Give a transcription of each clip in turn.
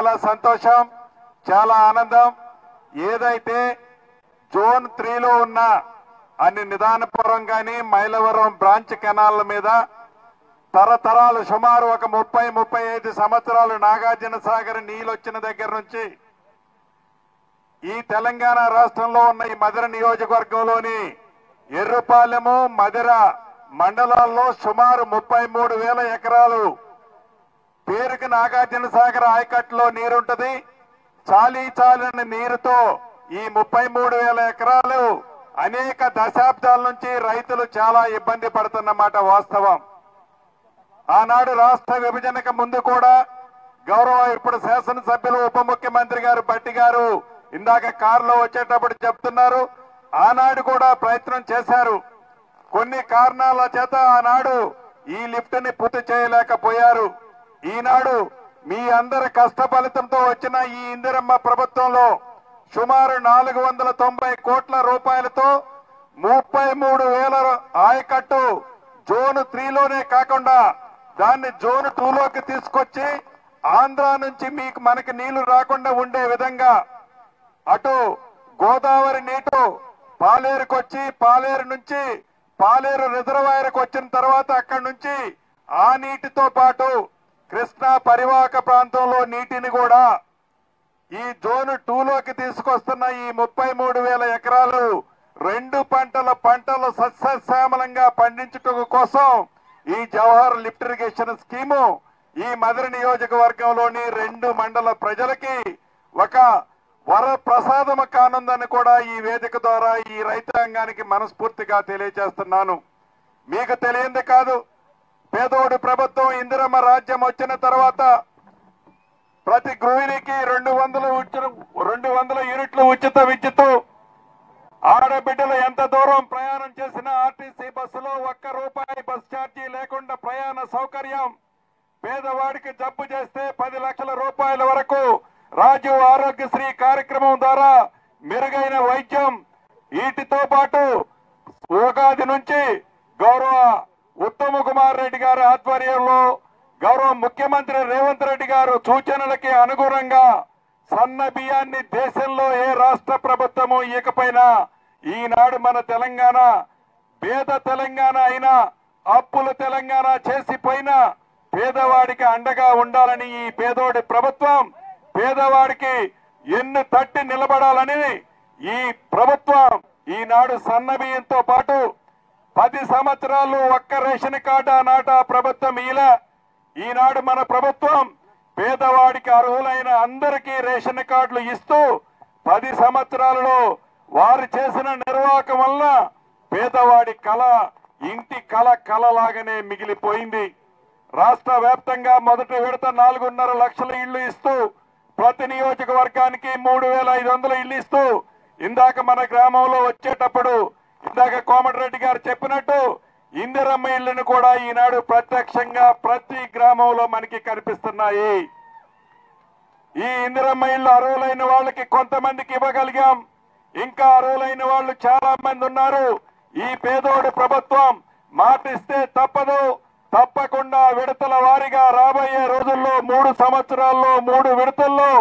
చాలా సంతోషం, చాలా ఆనందం. ఏదైతే జోన్ 3లో ఉన్న అన్ని నిదానపురం గాని మైలవరం బ్రాంచ్ కెనాల్ మీద తరతరాలు సుమారు ఒక 30-35 సంవత్సరాలు నాగార్జున సాగర్ నీళ్ళు వచ్చిన దగ్గర నుంచి ఈ తెలంగాణ రాష్ట్రంలో ఉన్న ఈ మధిర నియోజకవర్గంలోని ఎర్రుపాలెము మధిర మండలాల్లో సుమారు 33,000 ఎకరాలు పేరుకి నాగార్జున సాగర్ ఆయకట్టులో నీరుంటది. చాలీ చాలని నీరుతో ఈ 33,000 ఎకరాలు అనేక దశాబ్దాల నుంచి రైతులు చాలా ఇబ్బంది పడుతున్నమాట వాస్తవం. ఆనాడు రాష్ట్ర విభజనకు ముందు కూడా గౌరవ ఇప్పుడు శాసనసభ్యులు ఉప ముఖ్యమంత్రి గారు భట్టి గారు ఇందాక కారులో వచ్చేటప్పుడు చెప్తున్నారు, ఆనాడు కూడా ప్రయత్నం చేశారు. కొన్ని కారణాల చేత ఆనాడు ఈ లిఫ్ట్ ని పూర్తి చేయలేకపోయారు. ఈనాడు మీ అందరి కష్ట ఫలితంతో వచ్చిన ఈ ఇందిరమ్మ ప్రభుత్వంలో సుమారు 490 కోట్ల రూపాయలతో 33,000 ఆయకట్టు జోన్ 3లోనే కాకుండా దాన్ని జోన్ 2లోకి తీసుకొచ్చి ఆంధ్ర నుంచి మనకి నీళ్లు రాకుండా ఉండే విధంగా అటు గోదావరి నీటు పాలేరుకు వచ్చి పాలేరు నుంచి పాలేరు రిజర్వాయర్కు వచ్చిన తర్వాత అక్కడి నుంచి ఆ నీటితో పాటు కృష్ణా పరివాహక ప్రాంతంలో నీటిని కూడా ఈ జోన్ 2లోకి తీసుకొస్తున్న ఈ 33,000 ఎకరాలు 2 పంటలు సస్యశ్యామలంగా పండించుట కోసం ఈ జవహర్ లిఫ్ట్ ఇరిగేషన్ స్కీము ఈ మధిర నియోజకవర్గంలోని 2 మండల ప్రజలకి ఒక వరప్రసాదము కానుందని కూడా ఈ వేదిక ద్వారా ఈ రైతాంగానికి మనస్ఫూర్తిగా తెలియజేస్తున్నాను. మీకు తెలియంది కాదు, పేదోడి ప్రభుత్వం ఇందిరమ్మ రాజ్యం వచ్చిన తర్వాత ప్రతి గృహిణికి 200 యూనిట్లు ఉచిత విద్యుత్, ఆడబిడ్డలు ఎంత దూరం ప్రయాణం చేసినా ఆర్టీసీ బస్సులో ₹1 బస్ ఛార్జీ లేకుండా ప్రయాణ సౌకర్యం, పేదవాడికి జబ్బు చేస్తే 10 లక్షల రూపాయల వరకు రాజీవ్ ఆరోగ్యశ్రీ కార్యక్రమం ద్వారా మెరుగైన వైద్యం. వీటితో పాటు ఉగాది నుంచి గౌరవ ఉత్తమ్ కుమార్ రెడ్డి గారి ఆధ్వర్యంలో గౌరవ ముఖ్యమంత్రి రేవంత్ రెడ్డి గారు సూచనలకి అనుగుణంగా సన్న బియ్యాన్ని దేశంలో ఏ రాష్ట్ర ప్రభుత్వము ఇకపైనా ఈనాడు మన తెలంగాణ పేద తెలంగాణ అయినా అప్పుల తెలంగాణ చేసిపోయినా పేదవాడికి అండగా ఉండాలని ఈ పేదోడి ప్రభుత్వం పేదవాడికి ఎన్ను తట్టి నిలబడాలని ఈ ప్రభుత్వం ఈనాడు సన్న బియ్యంతో పాటు 10 సంవత్సరాలు ఒక్క రేషన్ కార్డు ఆనాట ప్రభుత్వం ఈనాడు మన ప్రభుత్వం పేదవాడికి అర్హులైన అందరికీ రేషన్ కార్డులు ఇస్తూ 10 సంవత్సరాలలో వారు చేసిన నిర్వాహకం వల్ల పేదవాడి కళ ఇంటి కళలాగానే మిగిలిపోయింది. రాష్ట్ర వ్యాప్తంగా మొదటి విడత 4.5 లక్షల ఇళ్లు ఇస్తూ ప్రతి నియోజకవర్గానికి 3,500 ఇళ్లు ఇస్తూ ఇందాక మన గ్రామంలో వచ్చేటప్పుడు ఇందాక కోమటిరెడ్డి గారు చెప్పినట్టు ఇందిరమ్మ ఇళ్లను కూడా ఈనాడు ప్రత్యక్షంగా ప్రతి గ్రామంలో మనకి కనిపిస్తున్నాయి. ఈ ఇందిరమ్మ ఇళ్లు అర్హులైన వాళ్ళకి కొంతమందికి ఇవ్వగలిగాం, ఇంకా అర్హులైన వాళ్ళు చాలా మంది ఉన్నారు. ఈ పేదోడి ప్రభుత్వం మాటిస్తే తప్పకుండా విడతల వారీగా రాబోయే రోజుల్లో 3 సంవత్సరాల్లో 3 విడతల్లో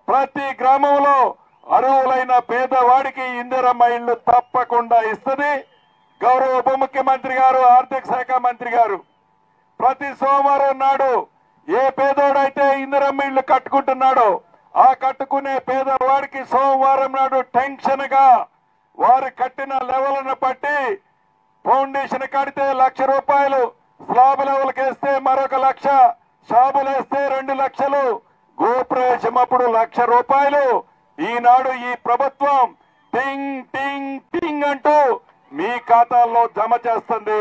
ప్రతి గ్రామంలో అర్హులైన పేదవాడికి ఇందిరమ్మ ఇళ్లు తప్పకుండా ఇస్తుంది. గౌరవ ఉప ముఖ్యమంత్రి గారు ఆర్థిక శాఖ మంత్రి గారు ప్రతి సోమవారం నాడు ఏ పేదోడైతే ఇందిరమ్మ ఇళ్లు కట్టుకుంటున్నాడో ఆ కట్టుకునే పేదవాడికి సోమవారం నాడు టెన్షన్ గా వారు కట్టిన లెవెల్ను బట్టి ఫౌండేషన్ కడితే ₹1,00,000, స్లాబ్ లెవెల్కి వేస్తే మరొక 1,00,000, షాబులు వేస్తే 2 లక్షలు, గోప్రవేశం అప్పుడు ₹1,00,000 ఈనాడు ఈ ప్రభుత్వం టింగ్ టింగ్ టింగ్ అంటూ మీ ఖాతాల్లో జమ చేస్తుంది.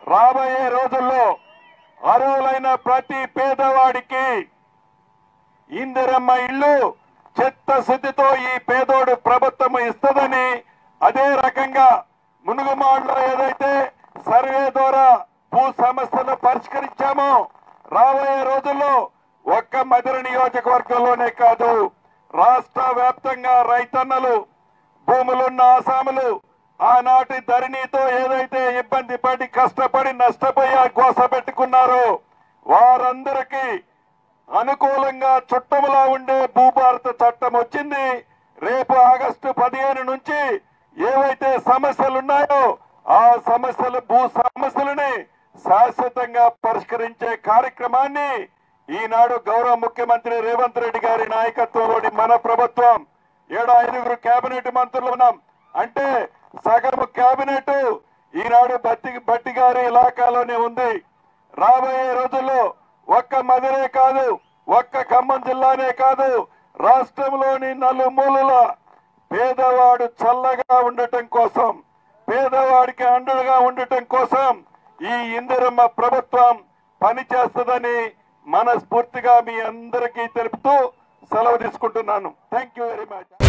రాబోయే రోజుల్లో అర్హులైన ప్రతి పేదవాడికి ఇందిరమ్మ ఇల్లు చిత్తశుద్ధితో ఈ పేదోడు ప్రభుత్వం ఇస్తుందని, అదే రకంగా మునుగుమాడులో ఏదైతే సర్వే ద్వారా భూ సమస్యను పరిష్కరించామో రాబోయే రోజుల్లో ఒక్క మధిర నియోజకవర్గంలోనే కాదు రాష్ట్ర వ్యాప్తంగా రైతన్నలు భూములున్న ఆసాములు ఆనాటి ధరణితో ఏదైతే ఇబ్బంది పడి కష్టపడి నష్టపోయి గోస పెట్టుకున్నారో వారందరికీ అనుకూలంగా చుట్టములా ఉండే భూభారత చట్టం వచ్చింది. రేపు ఆగస్టు 15 నుంచి ఏవైతే సమస్యలు ఉన్నాయో ఆ సమస్యలు భూ సమస్యలని శాశ్వతంగా పరిష్కరించే కార్యక్రమాన్ని ఈనాడు గౌరవ ముఖ్యమంత్రి రేవంత్ రెడ్డి గారి నాయకత్వంలోని మన ప్రభుత్వం 7 కేబినెట్ మంత్రులు ఉన్నాం. అంటే సగం కేబినెట్ ఈనాడు బట్టి గారి ఇలాకాలోనే ఉంది. రాబోయే రోజుల్లో ఒక్క మదిరే కాదు, ఒక్క ఖమ్మం జిల్లానే కాదు, రాష్ట్రంలోని నలుమూలల పేదవాడు చల్లగా ఉండటం కోసం, పేదవాడికి అండగా ఉండటం కోసం ఈ ఇందిరమ్మ ప్రభుత్వం పనిచేస్తుందని మనస్ఫూర్తిగా మీ అందరికీ తెలుపుతూ సెలవు తీసుకుంటున్నాను. Thank you very much.